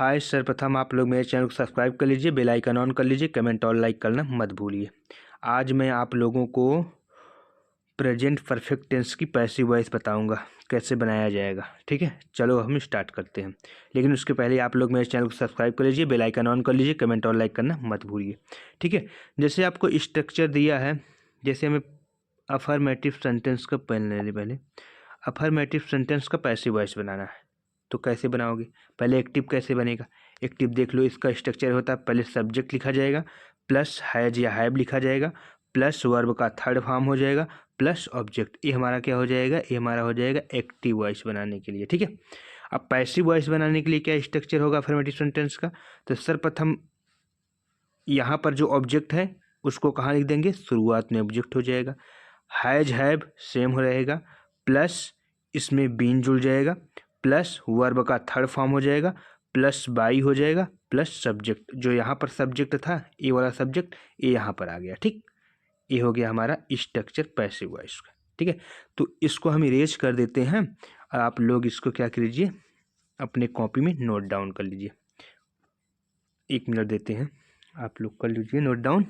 हाय, सर्वप्रथम आप लोग मेरे चैनल को सब्सक्राइब कर लीजिए, बेल आइकन ऑन कर लीजिए, कमेंट और लाइक करना मत भूलिए। आज मैं आप लोगों को प्रेजेंट परफेक्ट टेंस की पैसिव वॉइस बताऊंगा कैसे बनाया जाएगा। ठीक है, चलो हम स्टार्ट करते हैं। लेकिन उसके पहले आप लोग मेरे चैनल को सब्सक्राइब कर लीजिए, बेल आइकन ऑन कर लीजिए, कमेंट और लाइक करना मत भूलिए। ठीक है, जैसे आपको स्ट्रक्चर दिया है, जैसे हमें अफर्मेटिव सेंटेंस का पहले अफर्मेटिव सेंटेंस का पैसिव वॉइस बनाना है। तो कैसे बनाओगे? पहले एक्टिव कैसे बनेगा? एक्टिव देख लो, इसका स्ट्रक्चर होता है, पहले सब्जेक्ट लिखा जाएगा, प्लस हैज या हैव लिखा जाएगा, प्लस वर्ब का थर्ड फॉर्म हो जाएगा, प्लस ऑब्जेक्ट। ये हमारा क्या हो जाएगा? ये हमारा हो जाएगा एक्टिव वॉइस बनाने के लिए। ठीक है, अब पैसिव वॉइस बनाने के लिए क्या स्ट्रक्चर होगा अफर्मेटिव सेंटेंस का? तो सर्वप्रथम यहाँ पर जो ऑब्जेक्ट है उसको कहाँ लिख देंगे? शुरुआत में ऑब्जेक्ट हो जाएगा। हैज हैव सेम हो रहेगा, प्लस इसमें बीन जुड़ जाएगा, प्लस वर्ब का थर्ड फॉर्म हो जाएगा, प्लस बाई हो जाएगा, प्लस सब्जेक्ट। जो यहाँ पर सब्जेक्ट था, ये वाला सब्जेक्ट, ये यहाँ पर आ गया। ठीक, ये हो गया हमारा स्ट्रक्चर पैसिव वॉइस का। ठीक है, तो इसको हम इरेज कर देते हैं। आप लोग इसको क्या कीजिए, अपने कॉपी में नोट डाउन कर लीजिए। 1 मिनट देते हैं, आप लोग कर लीजिए नोट डाउन।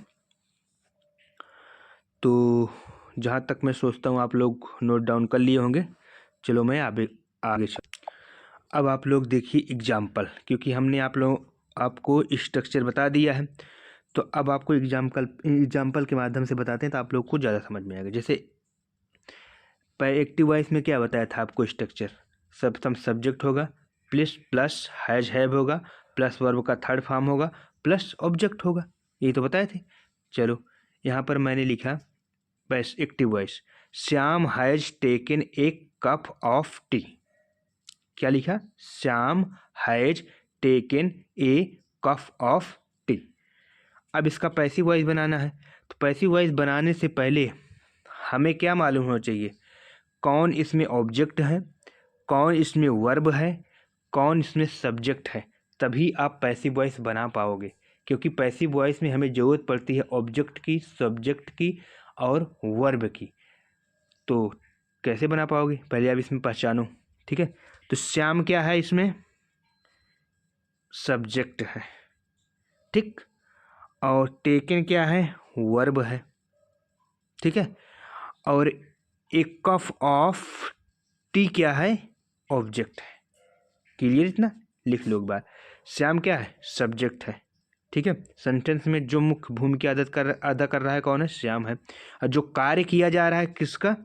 तो जहाँ तक मैं सोचता हूँ आप लोग नोट डाउन कर लिए होंगे। चलो मैं आगे चल। अब आप लोग देखिए एग्जाम्पल, क्योंकि हमने आपको स्ट्रक्चर बता दिया है, तो अब आपको एग्जाम्पल के माध्यम से बताते हैं तो आप लोग को ज़्यादा समझ में आएगा। जैसे एक्टिव वॉइस में क्या बताया था आपको स्ट्रक्चर? सबसम सब्जेक्ट होगा, प्लस हैज हैव होगा, प्लस वर्ब का थर्ड फॉर्म होगा, प्लस ऑब्जेक्ट होगा। यही तो बताए थे। चलो यहाँ पर मैंने लिखा बस active voice, Shyam has taken a cup of T. क्या लिखा? Shyam has taken a cup of T. अब इसका पैसिव वॉइस बनाना है, तो पैसिव वॉइस बनाने से पहले हमें क्या मालूम होना चाहिए? कौन इसमें ऑब्जेक्ट है, कौन इसमें वर्ब है, कौन इसमें सब्जेक्ट है, तभी आप पैसिव वॉइस बना पाओगे। क्योंकि पैसिव वॉइस में हमें ज़रूरत पड़ती है ऑब्जेक्ट की, सब्जेक्ट की और वर्ब की। तो कैसे बना पाओगे? पहले आप इसमें पहचानो। ठीक है, तो श्याम क्या है? इसमें सब्जेक्ट है। ठीक, और टेकन क्या है? वर्ब है। ठीक है, और एक कप ऑफ टी क्या है? ऑब्जेक्ट है। क्लियर? इतना लिख लो एक बार। श्याम क्या है? सब्जेक्ट है। ठीक है, सेंटेंस में जो मुख्य भूमिका अदा कर रहा है कौन है? श्याम है। और जो कार्य किया जा रहा है किसका?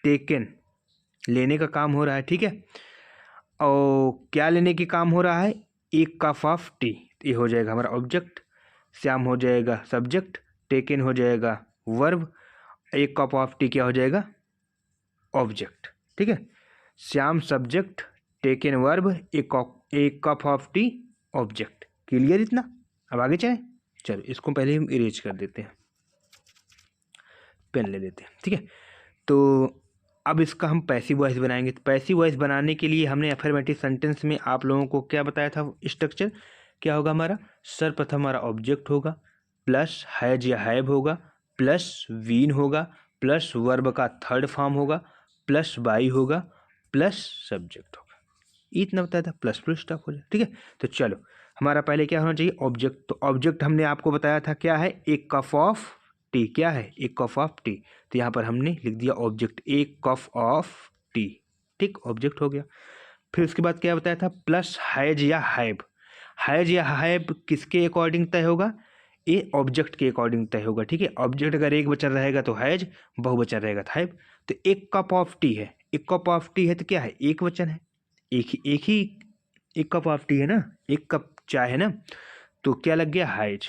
टेकन, लेने का काम हो रहा है। ठीक है, और क्या लेने के काम हो रहा है? एक कप ऑफ टी। ये हो जाएगा हमारा ऑब्जेक्ट, श्याम हो जाएगा सब्जेक्ट, टेकन हो जाएगा वर्ब, एक कप ऑफ टी क्या हो जाएगा? ऑब्जेक्ट। ठीक है, श्याम सब्जेक्ट, टेकन वर्ब, एक cup of T object. Clear इतना? अब आगे चलें। चलो इसको पहले हम इरेज कर देते हैं, पेन ले लेते हैं। ठीक है, तो अब इसका हम पैसिव वॉइस बनाएंगे। तो पैसिव वॉइस बनाने के लिए हमने अफर्मेटिव सेंटेंस में आप लोगों को क्या बताया था? स्ट्रक्चर क्या होगा हमारा? सर्वप्रथम हमारा ऑब्जेक्ट होगा, प्लस हैज या हैव होगा, प्लस वीन होगा, प्लस वर्ब का थर्ड फॉर्म होगा, प्लस बाई होगा, प्लस सब्जेक्ट होगा। इतना बताया था, प्लस प्लस स्टॉप हो जाए। ठीक है, तो चलो हमारा पहले क्या होना चाहिए? ऑब्जेक्ट। तो ऑब्जेक्ट हमने आपको बताया था क्या है? एक कप ऑफ टी। क्या है? एक कप ऑफ टी। तो यहाँ पर हमने लिख दिया ऑब्जेक्ट, एक कप ऑफ टी। ठीक, ऑब्जेक्ट हो गया। फिर उसके बाद क्या बताया था? प्लस हैज या हैव। हैज या हैव किसके अकॉर्डिंग तय होगा? ये ऑब्जेक्ट के अकॉर्डिंग तय होगा। ठीक है, ऑब्जेक्ट अगर एक वचन रहेगा तो हैज, बहुवचन रहेगा तो हैव। तो एक कप ऑफ टी है, एक कप ऑफ टी है तो क्या है? एक वचन है, एक कप ऑफ टी है ना, एक कप चाय है ना, तो क्या लग गया? हैज।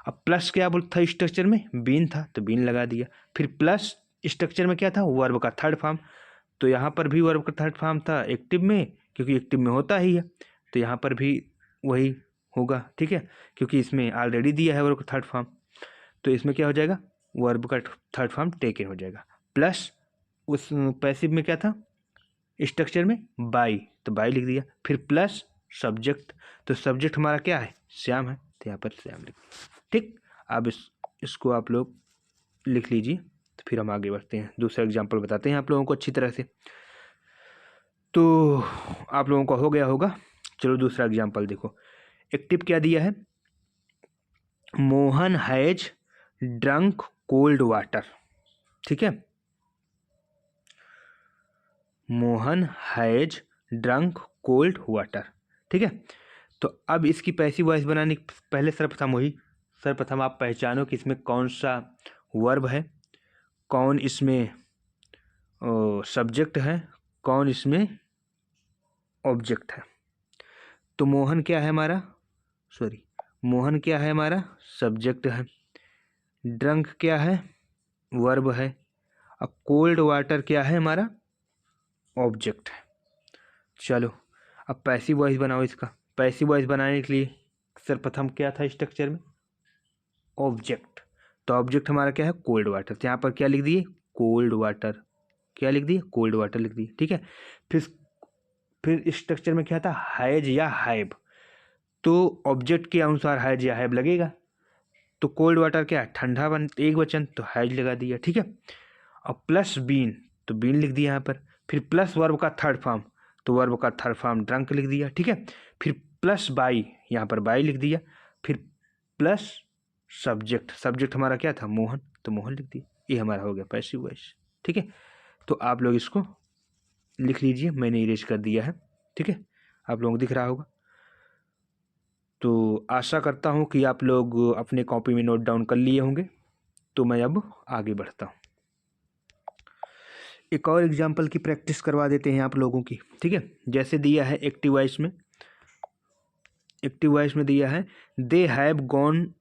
अब प्लस क्या बोलता था स्ट्रक्चर में? बीन था, तो बीन लगा दिया। फिर प्लस स्ट्रक्चर में क्या था? वर्ब का थर्ड फॉर्म। तो यहाँ पर भी वर्ब का थर्ड फॉर्म था एक्टिव में, क्योंकि एक्टिव में होता ही है, तो यहाँ पर भी वही होगा। ठीक है, क्योंकि इसमें ऑलरेडी दिया है वर्ब का थर्ड फॉर्म, तो इसमें क्या हो जाएगा? वर्ब का थर्ड फॉर्म टेकन हो जाएगा। प्लस उस पैसिव में क्या था स्ट्रक्चर में? बाई, तो बाई लिख दिया। फिर प्लस सब्जेक्ट, तो सब्जेक्ट हमारा क्या है? श्याम है, तो यहाँ पर श्याम लिख दिया। ठीक, अब इसको आप लोग लिख लीजिए, तो फिर हम आगे बढ़ते हैं। दूसरा एग्जाम्पल बताते हैं आप लोगों को अच्छी तरह से। तो आप लोगों को हो गया होगा चलो दूसरा एग्जाम्पल देखो। एक्टिव क्या दिया है, Mohan has drunk cold water. ठीक है, Mohan has drunk cold water. ठीक है, तो अब इसकी पैसिव वॉइस बनाने के पहले सर्वप्रथम आप पहचानो कि इसमें कौन सा वर्ब है, कौन इसमें सब्जेक्ट है, कौन इसमें ऑब्जेक्ट है। तो मोहन क्या है हमारा, मोहन क्या है हमारा, सब्जेक्ट है। ड्रंक क्या है, वर्ब है। अब कोल्ड वाटर क्या है हमारा, ऑब्जेक्ट है। चलो अब पैसिव वॉइस बनाओ इसका। पैसिव वॉइस बनाने के लिए सर्वप्रथम क्या था स्ट्रक्चर में, ऑब्जेक्ट। तो ऑब्जेक्ट हमारा क्या है, कोल्ड वाटर। तो यहाँ पर क्या लिख दिए, कोल्ड वाटर। क्या लिख दिए, कोल्ड वाटर लिख दिए। ठीक है, फिर स्ट्रक्चर में क्या था, हैज या हैव। तो ऑब्जेक्ट के अनुसार हैज या हैव लगेगा। तो कोल्ड वाटर क्या है, ठंडा एक वचन, तो हैज लगा दिया। ठीक है, और प्लस बीन, तो बीन लिख दिया यहाँ पर। फिर प्लस वर्ब का थर्ड फॉर्म, तो वर्ब का थर्ड फॉर्म ड्रंक लिख दिया। ठीक है, फिर प्लस बाई, यहाँ पर बाई लिख दिया। फिर प्लस सब्जेक्ट हमारा क्या था, मोहन, तो मोहन लिख दिया। ये हमारा हो गया पैसिव वॉइस। ठीक है, तो आप लोग इसको लिख लीजिए, मैंने इरेज कर दिया है। ठीक है, आप लोगों को दिख रहा होगा। तो आशा करता हूँ कि आप लोग अपने कॉपी में नोट डाउन कर लिए होंगे। तो मैं अब आगे बढ़ता हूँ, एक और एग्जाम्पल की प्रैक्टिस करवा देते हैं आप लोगों की। ठीक है, जैसे दिया है एक्टिव वॉइस में दिया है they have gone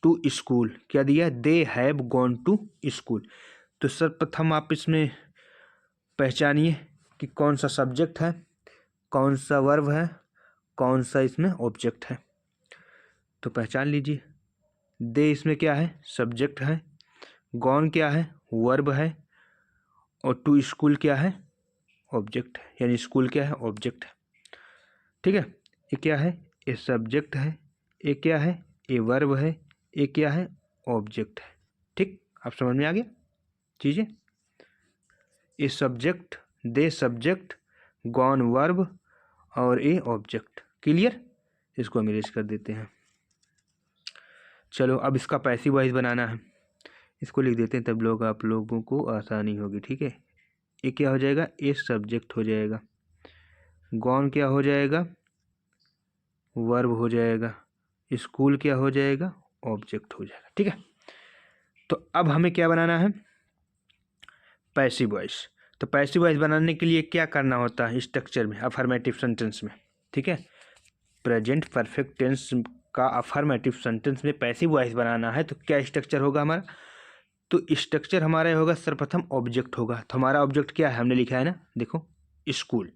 to school. क्या दिया है, they have gone to school. तो सर्वप्रथम आप इसमें पहचानिए कि कौन सा सब्जेक्ट है, कौन सा वर्ब है, कौन सा इसमें ऑब्जेक्ट है। तो पहचान लीजिए, दे इसमें क्या है, सब्जेक्ट है। गॉन क्या है, वर्ब है। और टू स्कूल क्या है, ऑब्जेक्ट है, यानी स्कूल क्या है, ऑब्जेक्ट है। ठीक है, ये क्या है, ये सब्जेक्ट है। ये क्या है, ये वर्ब है। ये क्या है, ऑब्जेक्ट है। ठीक, आप समझ में आ गया चीज़ें। ये सब्जेक्ट, दे सब्जेक्ट, गॉन वर्ब और ए ऑब्जेक्ट। क्लियर, इसको हम इरेज कर देते हैं। चलो अब इसका पैसिव वॉइस बनाना है, इसको लिख देते हैं, तब लोग आप लोगों को आसानी होगी। ठीक है, ये क्या हो जाएगा, ए सब्जेक्ट हो जाएगा। गॉन क्या हो जाएगा, वर्ब हो जाएगा। स्कूल क्या हो जाएगा, ऑब्जेक्ट हो जाएगा। ठीक है, तो अब हमें क्या बनाना है, पैसिव वॉइस। तो पैसिव वॉइस बनाने के लिए क्या करना होता है स्ट्रक्चर में, अफर्मेटिव सेंटेंस में। ठीक है, प्रेजेंट परफेक्ट टेंस का अफर्मेटिव सेंटेंस में पैसिव वॉइस बनाना है। तो क्या स्ट्रक्चर होगा हमारा, तो स्ट्रक्चर हमारा होगा सर्वप्रथम ऑब्जेक्ट होगा। तो हमारा ऑब्जेक्ट क्या है, हमने लिखा है ना, देखो स्कूल,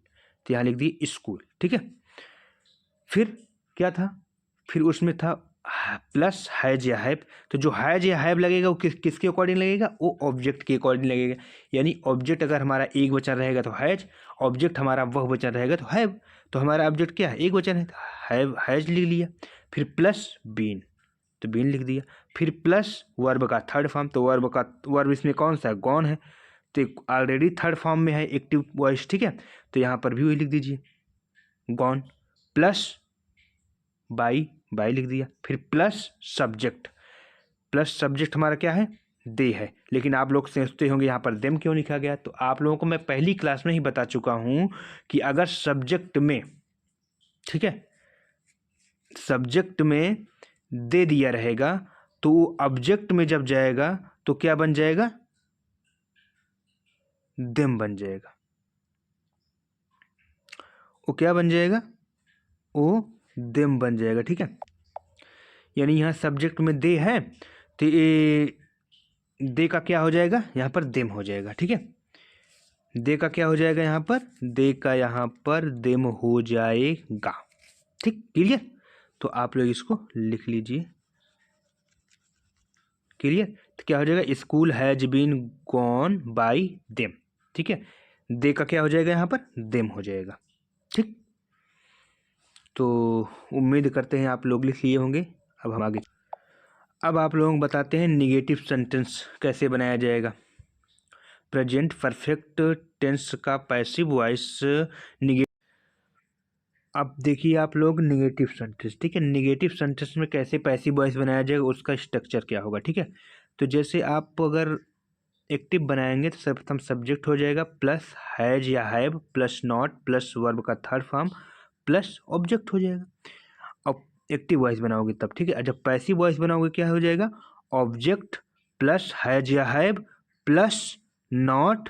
तो यहाँ लिख दिए स्कूल। ठीक है, फिर क्या था, फिर उसमें था प्लस हैज या हैव। तो जो हैज या हैव लगेगा वो किसके अकॉर्डिंग लगेगा, वो ऑब्जेक्ट के अकॉर्डिंग लगेगा। यानी ऑब्जेक्ट अगर हमारा एक वचन रहेगा तो हैज, ऑब्जेक्ट हमारा वह वचन रहेगा तो हैव। तो हमारा ऑब्जेक्ट क्या है, एक वचन है, तो हैव हैज लिख लिया। फिर प्लस बीन, तो बीन लिख दिया। फिर प्लस वर्ब का थर्ड फॉर्म, तो वर्ब इसमें कौन सा है, गॉन है। तो ऑलरेडी थर्ड फॉर्म में है एक्टिव वॉइस। ठीक है, तो यहाँ पर भी वही लिख दीजिए, गॉन प्लस बाई लिख दिया। फिर प्लस सब्जेक्ट हमारा क्या है, दे है। लेकिन आप लोग सोचते होंगे यहाँ पर देम क्यों लिखा गया। तो आप लोगों को मैं पहली क्लास में ही बता चुका हूँ कि अगर सब्जेक्ट में, ठीक है, सब्जेक्ट में दे दिया रहेगा तो ऑब्जेक्ट में जब जाएगा तो क्या बन जाएगा, देम बन जाएगा। वो क्या बन जाएगा, वो देम बन जाएगा। ठीक है, यानी यहाँ सब्जेक्ट में दे है तो ये दे का क्या हो जाएगा, यहाँ पर देम हो जाएगा। ठीक है, दे का क्या हो जाएगा, यहाँ पर दे का यहाँ पर देम हो जाएगा। ठीक, क्लियर। तो आप लोग इसको लिख लीजिए, क्लियर। तो क्या हो जाएगा, school has been gone by them. ठीक है, दे का क्या हो जाएगा, यहाँ पर देम हो जाएगा। ठीक, तो उम्मीद करते हैं आप लोग लिख लिए होंगे। अब हम आगे, अब आप लोगों को बताते हैं निगेटिव सेंटेंस कैसे बनाया जाएगा। प्रेजेंट परफेक्ट टेंस का पैसिव वॉइस अब देखिए आप लोग निगेटिव सेंटेंस, ठीक है। निगेटिव सेंटेंस में कैसे पैसिव वॉइस बनाया जाएगा, उसका स्ट्रक्चर क्या होगा, ठीक है। तो जैसे आप अगर एक्टिव बनाएंगे तो सर्वप्रथम सब्जेक्ट हो जाएगा प्लस हैज या have plus not plus verb का थर्ड फॉर्म प्लस ऑब्जेक्ट हो जाएगा। अब एक्टिव वॉइस बनाओगे तब, ठीक है। जब पैसिव वॉइस बनाओगे क्या हो जाएगा, ऑब्जेक्ट प्लस हैज या हैव प्लस नॉट,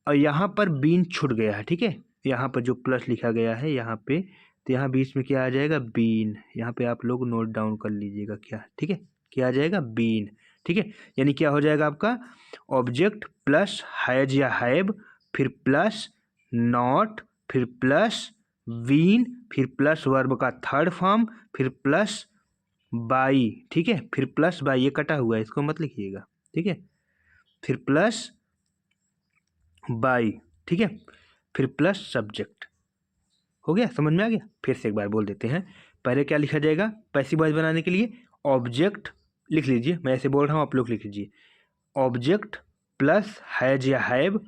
और यहाँ पर बीन छूट गया है, ठीक है। यहाँ पर जो प्लस लिखा गया है यहाँ पे, तो यहाँ बीच में क्या आ जाएगा, बीन। यहाँ पे आप लोग नोट डाउन कर लीजिएगा क्या, ठीक है। क्या आ जाएगा, बीन, ठीक है। यानी क्या हो जाएगा आपका, ऑब्जेक्ट प्लस हैज या हैव फिर प्लस नॉट फिर प्लस बीन फिर प्लस वर्ब का थर्ड फॉर्म फिर प्लस बाई, ठीक है। फिर प्लस बाई, ये कटा हुआ है इसको मत लिखिएगा, ठीक है। फिर प्लस बाई, ठीक है। फिर प्लस सब्जेक्ट। हो गया, समझ में आ गया। फिर से एक बार बोल देते हैं। पहले क्या लिखा जाएगा पैसिव वॉइस बनाने के लिए, ऑब्जेक्ट लिख लीजिए, मैं ऐसे बोल रहा हूँ आप लोग लिख लीजिए। ऑब्जेक्ट प्लस हैज या have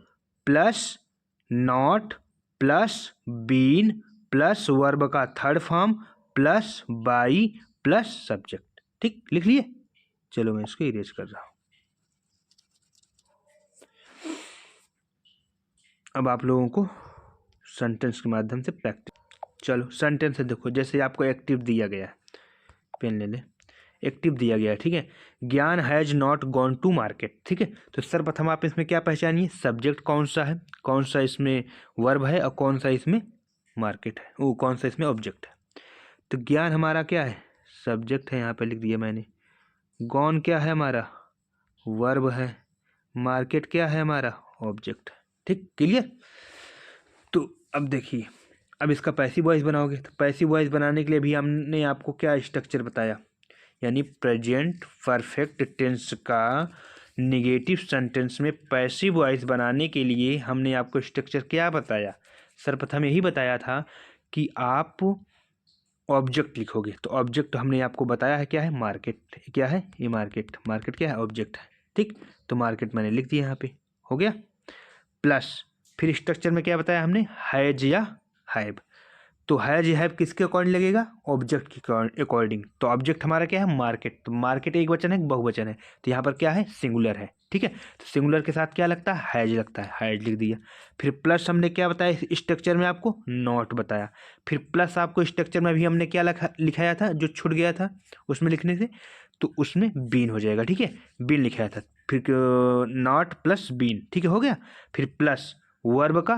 plus not plus been plus verb का third form plus by plus subject, ठीक, लिख लिए। चलो मैं इसको इरेज कर रहा हूँ। अब आप लोगों को सेंटेंस के माध्यम से प्रैक्टिस। चलो सेंटेंस है, देखो जैसे आपको एक्टिव दिया गया है, पेन ले ले, एक्टिव दिया गया है, ठीक है। Gyan has not gone to market, ठीक है। तो सर्वप्रथम आप इसमें क्या पहचानिए, सब्जेक्ट कौन सा है, कौन सा इसमें वर्ब है और कौन सा इसमें मार्केट है, वो कौन सा इसमें ऑब्जेक्ट है। तो ज्ञान हमारा क्या है, सब्जेक्ट है, यहाँ पे लिख दिया मैंने। गॉन क्या है हमारा, वर्ब है। मार्केट क्या है हमारा, ऑब्जेक्ट है, ठीक, क्लियर। तो अब देखिए, अब इसका पैसिव वॉइस बनाओगे तो पैसिव वॉइस बनाने के लिए भी हमने आपको क्या स्ट्रक्चर बताया, यानी प्रेजेंट परफेक्ट टेंस का निगेटिव सेंटेंस में पैसिव वॉइस बनाने के लिए हमने आपको स्ट्रक्चर क्या बताया। सर्वप्रथम यही बताया था कि आप ऑब्जेक्ट लिखोगे, तो ऑब्जेक्ट हमने आपको बताया है क्या है, मार्केट। क्या है ये, मार्केट। मार्केट क्या है, ऑब्जेक्ट है, ठीक। तो मार्केट मैंने लिख दिया यहाँ पे, हो गया। प्लस फिर स्ट्रक्चर में क्या बताया हमने, हैज या हैव। तो हैज या हैव किसके अकॉर्डिंग लगेगा, ऑब्जेक्ट के अकॉर्डिंग। तो ऑब्जेक्ट हमारा क्या है, मार्केट। तो मार्केट एक वचन है बहुवचन है, तो यहाँ पर क्या है, सिंगुलर है, ठीक है। तो सिंगुलर के साथ क्या लगता है, हैज लगता है, हैज लिख दिया। फिर प्लस हमने क्या बताया स्ट्रक्चर में आपको, नॉट बताया। फिर प्लस आपको स्ट्रक्चर में भी हमने क्या लिखाया था, जो छूट गया था उसमें लिखने से, तो उसमें बीन हो जाएगा, ठीक है। बीन लिखाया था, फिर नॉट प्लस बीन, ठीक है, हो गया। फिर प्लस वर्ब का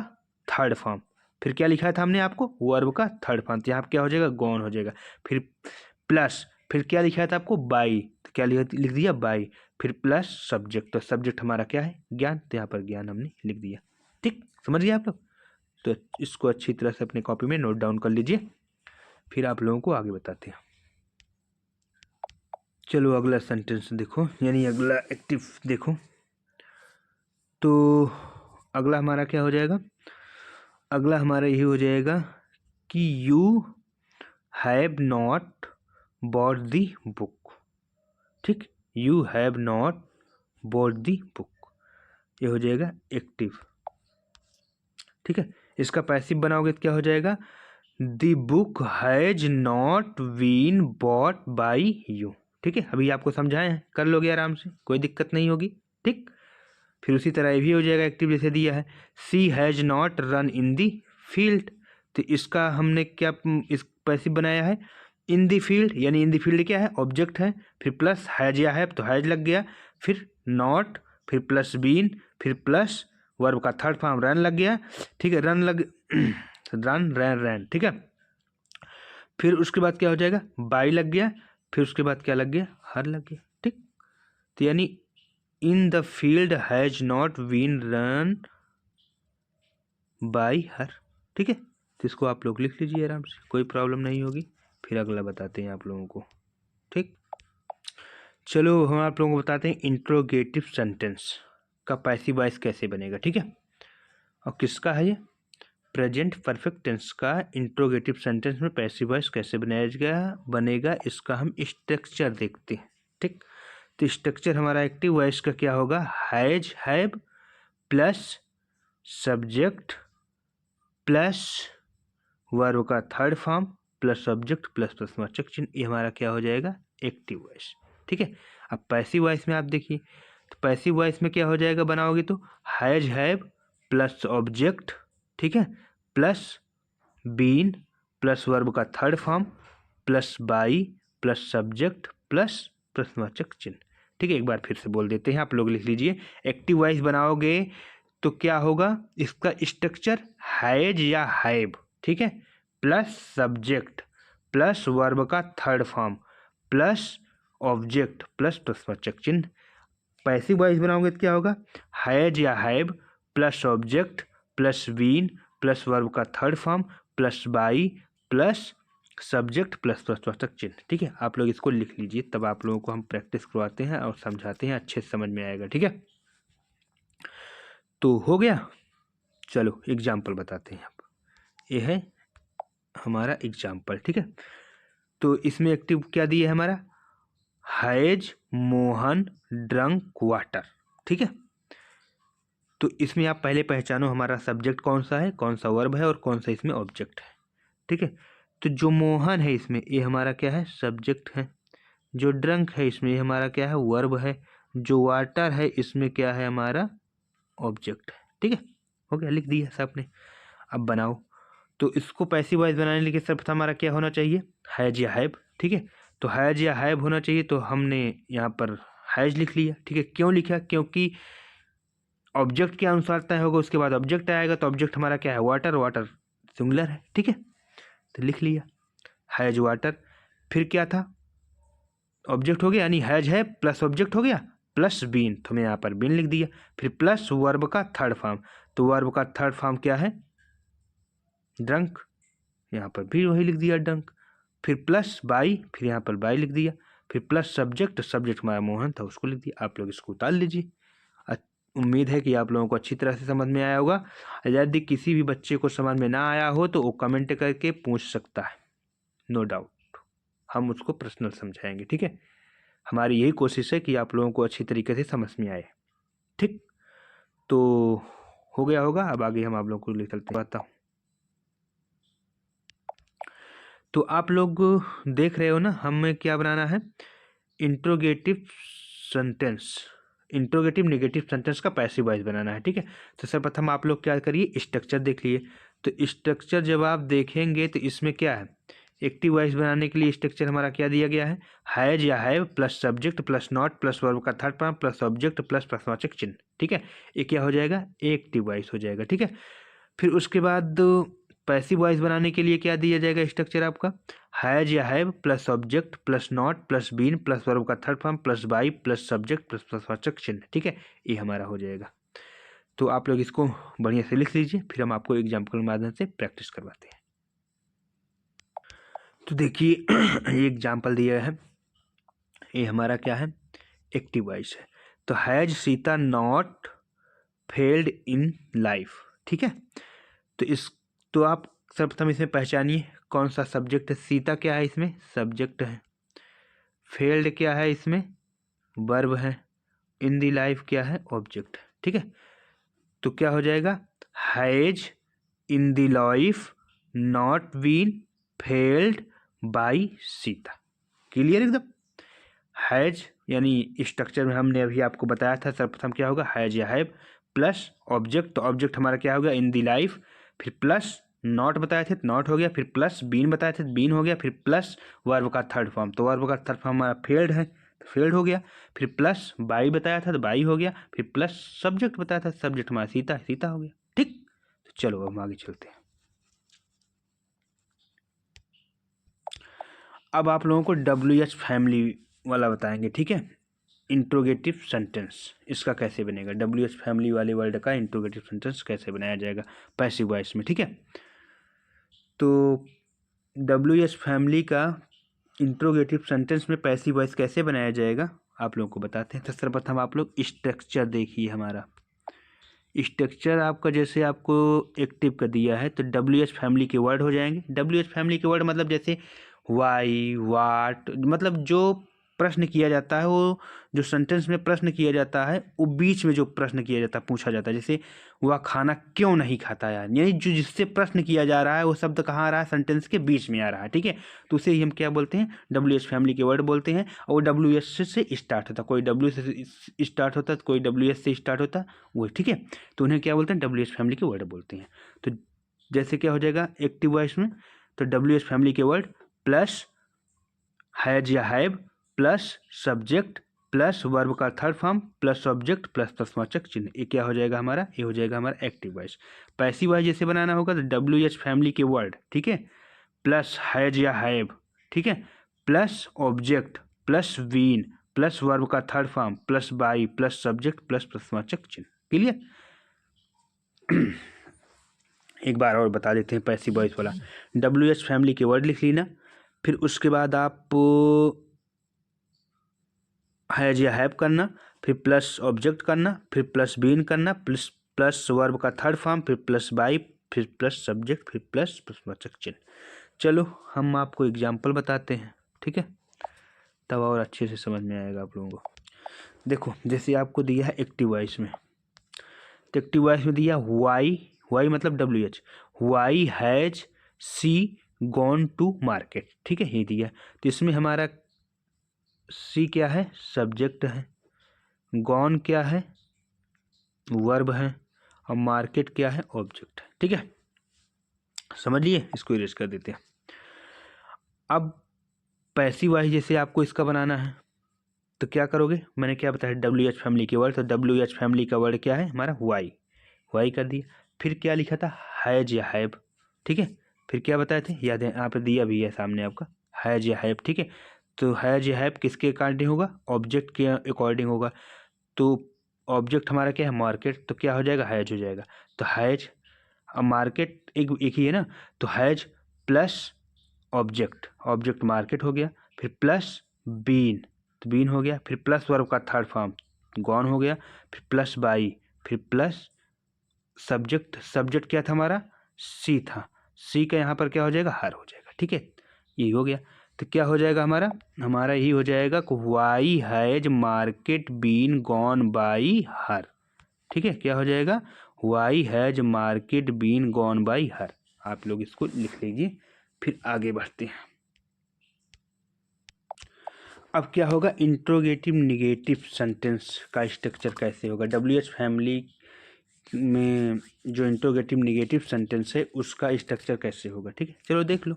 थर्ड फॉर्म, फिर क्या लिखा था हमने आपको, वर्ब का थर्ड फॉर्म, तो यहाँ क्या हो जाएगा, गॉन हो जाएगा। फिर प्लस फिर क्या लिखा था आपको, बाई, तो क्या लिख दिया, बाई। फिर प्लस सब्जेक्ट, तो सब्जेक्ट हमारा क्या है, ज्ञान, तो यहाँ पर ज्ञान हमने लिख दिया, ठीक, समझ गए आप लोग। तो इसको अच्छी तरह से अपनी कॉपी में नोट डाउन कर लीजिए, फिर आप लोगों को आगे बताते हैं। चलो अगला सेंटेंस देखो, यानी अगला एक्टिव देखो। तो अगला हमारा क्या हो जाएगा, अगला हमारा यही हो जाएगा कि you have not bought the book, ठीक। You have not bought the book, ये हो जाएगा एक्टिव, ठीक है। इसका पैसिव बनाओगे तो क्या हो जाएगा, the book has not been bought by you, ठीक है। अभी आपको समझाए हैं, कर लोगे आराम से, कोई दिक्कत नहीं होगी, ठीक। फिर उसी तरह ये भी हो जाएगा एक्टिव, जैसे दिया है she has not run in the field, तो इसका हमने क्या इस पैसिव बनाया है, इन दी फील्ड, यानी इन दी फील्ड क्या है, ऑब्जेक्ट है। फिर प्लस हैज या हैव, तो हैज लग गया। फिर नॉट, फिर प्लस बीन, फिर प्लस वर्ब का थर्ड फॉर्म रन लग गया, ठीक है। रन लग रन रैन रैन, ठीक है। फिर उसके बाद क्या हो जाएगा, बाई लग गया। फिर उसके बाद क्या लग गया, हर लग गया, ठीक। तो यानी in the field has not been run by her, ठीक है। तो इसको आप लोग लिख लीजिए आराम से, कोई प्रॉब्लम नहीं होगी। फिर अगला बताते हैं आप लोगों को, ठीक। चलो हम आप लोगों को बताते हैं इंट्रोगेटिव सेंटेंस का पैसिव वॉइस कैसे बनेगा, ठीक है। और किसका है ये, प्रेजेंट परफेक्ट टेंस का इंट्रोगेटिव सेंटेंस में पैसिव वॉइस कैसे बनेगा, इसका हम स्ट्रक्चर देखते हैं, ठीक। तो स्ट्रक्चर हमारा एक्टिव वॉइस का क्या होगा, has have plus subject plus verb का third form plus subject plus प्रश्नवाचक चिन्ह, ये हमारा क्या हो जाएगा एक्टिव वॉइस। ठीक है। अब पैसिव वॉइस में आप देखिए, तो पैसिव वॉइस में क्या हो जाएगा बनाओगे तो हैज हैव प्लस ऑब्जेक्ट, ठीक है, प्लस बीन प्लस वर्ब का third form plus by plus subject plus प्रश्नवाचक चिन्ह। ठीक है, एक बार फिर से बोल देते हैं, आप लोग लिख लीजिए। एक्टिव वॉइस बनाओगे तो क्या होगा, इसका स्ट्रक्चर हैज या हैव, ठीक है, प्लस सब्जेक्ट प्लस वर्ब का third form plus object plus प्रश्नवाचक चिन्ह। पैसिव वॉइस बनाओगे तो क्या होगा, हैज या have plus object plus been plus verb का third form plus by plus subject plus प्रश्नवाचक चिन्ह। ठीक है, आप लोग इसको लिख लीजिए, तब आप लोगों को हम प्रैक्टिस करवाते हैं और समझाते हैं, अच्छे से समझ में आएगा। ठीक है, तो हो गया। चलो एग्जाम्पल बताते हैं। आप ये है हमारा एग्जाम्पल। ठीक है, तो इसमें एक्टिव क्या दिया है हमारा, हैज मोहन ड्रंक वाटर। ठीक है, तो इसमें आप पहले पहचानो हमारा सब्जेक्ट कौन सा है, कौन सा वर्ब है और कौन सा इसमें ऑब्जेक्ट है। ठीक है, तो जो मोहन है इसमें ये हमारा क्या है, सब्जेक्ट है। जो ड्रंक है इसमें ये हमारा क्या है, वर्ब है। जो वाटर है इसमें क्या है, हमारा ऑब्जेक्ट है। ठीक है, हो गया, लिख दिया सब आपने। अब बनाओ, तो इसको पैसिव वॉइस बनाने के लिए सर्वप्रथम हमारा क्या होना चाहिए, हैज या हैव। ठीक है, तो हैज या हैव होना चाहिए, तो हमने यहाँ पर हैज लिख लिया। ठीक है, क्यों लिखा, क्योंकि ऑब्जेक्ट के अनुसार तय होगा, उसके बाद ऑब्जेक्ट आएगा, तो ऑब्जेक्ट हमारा क्या है, वाटर, वाटर सिंगुलर है। ठीक है, तो लिख लिया हैज वाटर। फिर क्या था, ऑब्जेक्ट हो गया, यानी हैज है प्लस ऑब्जेक्ट हो गया प्लस बीन, तो मैं यहाँ पर बीन लिख दिया। फिर प्लस वर्ब का थर्ड फॉर्म, तो वर्ब का थर्ड फॉर्म क्या है, ड्रंक, यहाँ पर भी वही लिख दिया ड्रंक। फिर प्लस बाई, फिर यहाँ पर बाई लिख दिया। फिर प्लस सब्जेक्ट, सब्जेक्ट हमारा मोहन था, उसको लिख दिया। आप लोग इसको उतार लीजिए। उम्मीद है कि आप लोगों को अच्छी तरह से समझ में आया होगा। यदि किसी भी बच्चे को समझ में ना आया हो तो वो कमेंट करके पूछ सकता है, नो डाउट, हम उसको पर्सनल समझाएंगे। ठीक है, हमारी यही कोशिश है कि आप लोगों को अच्छी तरीके से समझ में आए। ठीक, तो हो गया होगा। अब आगे हम आप लोगों को लिखते रहता हूँ। तो आप लोग देख रहे हो ना, हमें क्या बनाना है, interrogative sentence, interrogative negative sentence का पैसिव वॉइस बनाना है। ठीक है, तो सर्वप्रथम आप लोग क्या करिए, स्ट्रक्चर देख लिए। तो स्ट्रक्चर जब आप देखेंगे तो इसमें क्या है, एक्टिव वॉइस बनाने के लिए स्ट्रक्चर हमारा क्या दिया गया है, हैज या have plus subject plus not plus verb का third form plus object plus प्रश्नवाचक चिन्ह। ठीक है, ये क्या हो जाएगा, एक्टिव वॉइस हो जाएगा। ठीक है, फिर उसके बाद पैसिव वॉइस बनाने के लिए क्या दिया जाएगा स्ट्रक्चर आपका, हैज या have plus object plus not plus been plus verb का third form plus by plus subject plus प्रश्नवाचक चिन्ह। ठीक है, ये हमारा हो जाएगा। तो आप लोग इसको बढ़िया से लिख लीजिए, फिर हम आपको एग्जाम्पल के माध्यम से प्रैक्टिस करवाते हैं। तो देखिए ये एग्जाम्पल दिया है, ये हमारा क्या है, एक्टिव वॉइस है। तो has Sita not failed in life. ठीक है, तो आप सर्वप्रथम इसमें पहचानिए कौन सा सब्जेक्ट है, सीता क्या है इसमें, सब्जेक्ट है। फेल्ड क्या है इसमें, वर्ब है। इन दी लाइफ क्या है, ऑब्जेक्ट है। ठीक है, तो क्या हो जाएगा, has in the life not been failed by Sita. Clear एकदम। हैज यानी स्ट्रक्चर में हमने अभी आपको बताया था, सर्वप्रथम क्या होगा, हैज या हैव प्लस ऑब्जेक्ट, तो ऑब्जेक्ट हमारा क्या होगा, इन दी लाइफ। फिर प्लस नॉट बताए थे तो नॉट हो गया, फिर प्लस बीन बताए थे तो बीन हो गया, फिर प्लस वर्ब का थर्ड फॉर्म, तो वर्ब का थर्ड फॉर्म हमारा फेल्ड है तो फेल्ड हो गया। फिर प्लस बाई बताया था तो बाई हो गया। फिर प्लस सब्जेक्ट बताया था, सब्जेक्ट हमारा सीता है, सीता हो गया। ठीक, तो चलो हम आगे चलते हैं। अब आप लोगों को WH फैमिली वाला बताएंगे। ठीक है, इंट्रोगेटिव सेंटेंस इसका कैसे बनेगा, WH फैमिली वाले वर्ड का इंट्रोगेटिव सेंटेंस कैसे बनाया जाएगा पैसिव वॉइस में। ठीक है, तो WH फैमिली का इंट्रोगेटिव सेंटेंस में पैसिव वॉइस कैसे बनाया जाएगा आप लोगों को बताते हैं। तो सर्वप्रथम आप लोग स्ट्रक्चर देखिए, हमारा स्ट्रक्चर आपका जैसे आपको एक्टिव का दिया है तो WH फैमिली के वर्ड हो जाएंगे। WH फैमिली के वर्ड मतलब जैसे वाई, वाट, मतलब जो प्रश्न किया जाता है, वो जो सेंटेंस में प्रश्न किया जाता है वो बीच में जो प्रश्न किया जाता है, पूछा जाता है, जैसे वह खाना क्यों नहीं खाता यार, यानी जो जिससे प्रश्न किया जा रहा है वो शब्द कहाँ आ रहा है, सेंटेंस के बीच में आ रहा है। ठीक है, तो उसे ही हम क्या बोलते हैं, WH फैमिली के वर्ड बोलते हैं। और WH से स्टार्ट होता है, कोई W से स्टार्ट होता है, कोई WH से स्टार्ट होता है, वो ठीक है, तो उन्हें क्या बोलते हैं, WH फैमिली के वर्ड बोलते हैं। तो जैसे क्या हो जाएगा एक्टिव वॉइस में, तो WH फैमिली के वर्ड प्लस हैज या have plus subject plus verb का third form plus object plus प्रश्नवाचक चिन्ह, ये क्या हो जाएगा हमारा, ये हो जाएगा हमारा एक्टिव वॉइस। पैसिव वॉइस जैसे बनाना होगा तो WH फैमिली के वर्ड, ठीक है, प्लस हैज या हैव, ठीक है, plus object plus been plus verb का third form plus by plus subject plus प्रश्नवाचक चिन्ह। क्लियर? एक बार और बता देते हैं पैसिव वॉइस वाला। WH फैमिली के वर्ड लिख लेना, फिर उसके बाद आप हैज या हैव करना, फिर प्लस ऑब्जेक्ट करना, फिर प्लस बीन करना, प्लस प्लस वर्ब का थर्ड फॉर्म, फिर प्लस बाई, फिर प्लस सब्जेक्ट, फिर प्लस प्रश्नवाचक चिन्ह। चलो हम आपको एग्जाम्पल बताते हैं, ठीक है, तब और अच्छे से समझ में आएगा आप लोगों को। देखो जैसे आपको दिया है एक्टिव वॉइस में, तो एक्टिव वॉइस में दिया वाई, वाई मतलब WH, why has see gone to market, ठीक है, ये दिया। तो इसमें हमारा सी क्या है, सब्जेक्ट है, गॉन क्या है, वर्ब है, और मार्केट क्या है, ऑब्जेक्ट है। ठीक है, समझिए, इसको इरेज कर देते हैं। अब पैसिव वॉइस जैसे आपको इसका बनाना है तो क्या करोगे, मैंने क्या बताया WH फैमिली के वर्ड, तो WH फैमिली का वर्ड क्या है हमारा वाई, वाई कर दिया। फिर क्या लिखा था, हैज या हैव, ठीक है, फिर क्या बताए थे, याद है यहाँ पे दिया भी है सामने आपका, हैज या हैव, ठीक है, तो हैज या हैव किसके अकॉर्डिंग होगा, ऑब्जेक्ट के अकॉर्डिंग होगा, तो ऑब्जेक्ट हमारा क्या है, मार्केट, तो क्या हो जाएगा, हैज हो जाएगा। तो हैज, अब मार्केट एक ही है ना, तो has plus object, object market हो गया, फिर प्लस बीन, तो बीन हो गया, फिर प्लस वर्ब का थर्ड फॉर्म गॉन हो गया, फिर प्लस बाई, फिर प्लस सब्जेक्ट, सब्जेक्ट क्या था हमारा, सी था, सी का यहाँ पर क्या हो जाएगा, हर हो जाएगा। ठीक है, ये हो गया, तो क्या हो जाएगा हमारा, हमारा यही हो जाएगा why has market been gone by her. ठीक है, क्या हो जाएगा, why has market been gone by her. आप लोग इसको लिख लीजिए, फिर आगे बढ़ते हैं। अब क्या होगा, इंट्रोगेटिव निगेटिव सेंटेंस का स्ट्रक्चर कैसे होगा, WH फैमिली में जो इंट्रोगेटिव निगेटिव सेंटेंस है उसका स्ट्रक्चर कैसे होगा। ठीक है, चलो देख लो।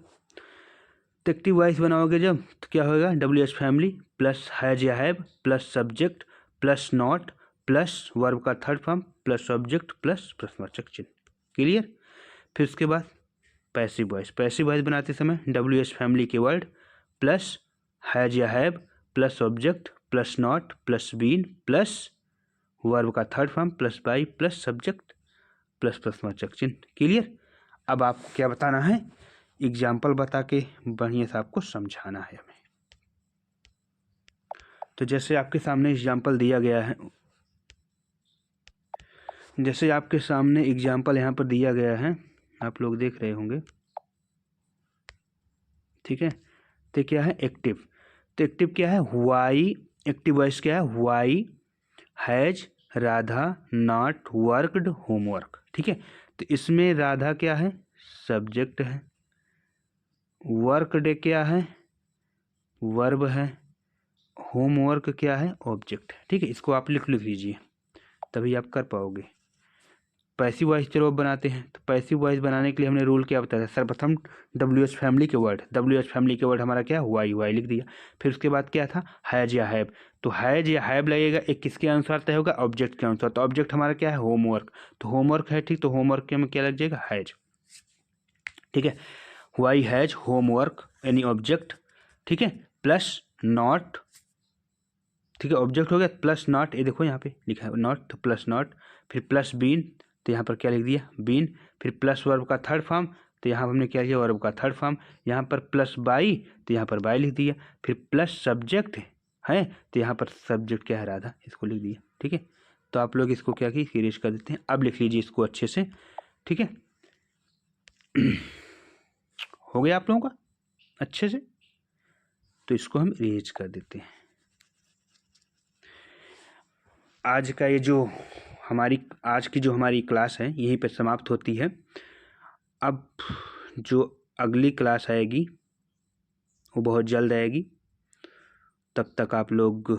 तो एक्टिव वॉइस बनाओगे जब, तो क्या होगा, WH फैमिली प्लस हैज या have plus subject plus not plus verb का third form plus object plus प्रश्नवाचक चिन्ह। क्लियर? फिर उसके बाद पैसिव वॉइस, पैसिव वॉइस बनाते समय WH फैमिली के वर्ड प्लस हैज या have plus object plus not plus been plus verb का third form plus by plus subject plus प्रश्नवाचक चिन्ह। क्लियर? अब आपको क्या बताना है, एग्जाम्पल बता के बढ़िया से आपको समझाना है हमें। तो जैसे आपके सामने एग्जाम्पल दिया गया है, जैसे आपके सामने एग्जाम्पल यहाँ पर दिया गया है, आप लोग देख रहे होंगे, ठीक है, तो क्या है एक्टिव, तो एक्टिव क्या है, वाई, एक्टिव वॉइस क्या है, why has Radha not worked homework. ठीक है, तो इसमें राधा क्या है, सब्जेक्ट है, वर्क डे क्या है, वर्ब है, होमवर्क क्या है, ऑब्जेक्ट है। ठीक है, इसको आप लिख लीजिए, तभी आप कर पाओगे। पैसिव वॉइस चलो अब बनाते हैं। तो पैसिव वॉइस बनाने के लिए हमने रूल क्या बताया, सर्वप्रथम WH फैमिली के वर्ड, WH फैमिली के वर्ड हमारा क्या है, वाई, वाई लिख दिया। फिर उसके बाद क्या था, हैज या हैव, तो हैज या हैव लगेगा, एक किसके अनुसार तय होगा, ऑब्जेक्ट के अनुसार, तो ऑब्जेक्ट हमारा क्या है, होमवर्क, तो होमवर्क है, ठीक, तो होमवर्क के में क्या लग जाएगा, हैज। ठीक है, वाई हैज होमवर्क यानी ऑब्जेक्ट, ठीक है, प्लस नॉट, ठीक है, ऑब्जेक्ट हो गया, प्लस नॉट, ये देखो यहाँ पे लिखा है नॉट, तो प्लस नॉट, फिर प्लस बीन, तो यहाँ पर क्या लिख दिया, बीन, फिर प्लस वर्ब का थर्ड फॉर्म, तो यहाँ पर हमने क्या किया, वर्ब का थर्ड फॉर्म, यहाँ पर प्लस बाई, तो यहाँ पर बाई लिख दिया, फिर प्लस सब्जेक्ट है, तो यहाँ पर सब्जेक्ट क्या है, राधा, इसको लिख दिया। ठीक है, तो आप लोग इसको क्या की इरेज कर देते हैं। अब लिख लीजिए इसको अच्छे से, ठीक है, हो गया आप लोगों का अच्छे से, तो इसको हम इरेज कर देते हैं। आज का ये जो आज की जो हमारी क्लास है यहीं पर समाप्त होती है। अब जो अगली क्लास आएगी वो बहुत जल्द आएगी। तब तक आप लोग